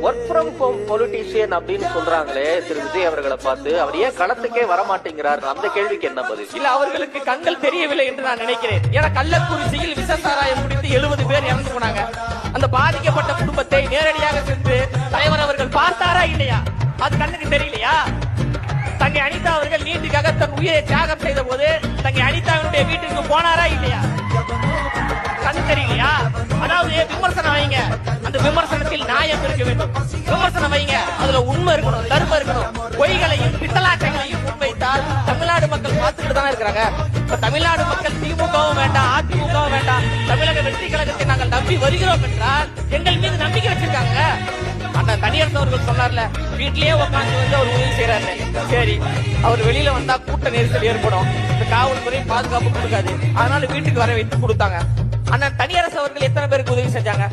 Work from home politician அப்படின்னு சொல்றாங்களே திரு விஜய் அவர்களை பார்த்து, அவர் ஏன் களத்துக்கே வரமாட்டேங்கிறார்? அந்த கேள்விக்கு என்ன பதில்? இல்ல, அவர்களுக்கு கண்கள் தெரியவில்லை என்று நான் நினைக்கிறேன். ஏன்னா கள்ளக்குறிச்சியில் விஷசாராயம் குடித்து 70 பேர் இறந்து போனாங்க. அந்த பாதிக்கப்பட்ட குடும்பத்தை நேரடியாக சென்று தலைவர் அவர்கள் பார்த்தாரா இல்லையா? அது கண்ணுக்கு தெரியலையா? தங்கை அனிதா அவர்கள் நீட்டுக்காக தன் உயிரை தியாகம் செய்த போது தங்கை அனிதாவினுடைய வீட்டுக்கு போனாரா இல்லையா? கண்ணு தெரியலையா? அதாவது விமர்சனம் வைங்க, அந்த விமர்சனத்தில் நியாயம் இருக்க வேண்டும். விமர்சனம் வைங்க, அதுல உண்மை இருக்கணும், தர்மம் இருக்கணும். பொய்களையும் பித்தலாட்டைகளையும் முன்வைத்தால் தமிழ்நாடு மக்கள் பார்த்துட்டு தானே இருக்கிறாங்க. இப்ப தமிழ்நாடு மக்கள் திமுகவும் வேண்டாம், அதிமுகவும் வேண்டாம், தமிழக வெற்றி கழகத்தை நாங்கள் நம்பி வருகிறோம் என்றால் எங்கள் மீது நம்பிக்கை வச்சிருக்காங்க. அந்த தனியார் அவர்கள் சொன்னார்ல, வீட்லயே உட்காந்து வந்து அவர் உதவி செய்யறாரு. சரி, அவர் வெளியில வந்தா கூட்ட நெரிசல் ஏற்படும், இந்த காவல்துறை பாதுகாப்பு கொடுக்காது, அதனால வீட்டுக்கு வர வைத்து கொடுத்தாங்க. ஆனா தனியரசு அவர்கள் எத்தனை பேருக்கு உதவி செஞ்சாங்க?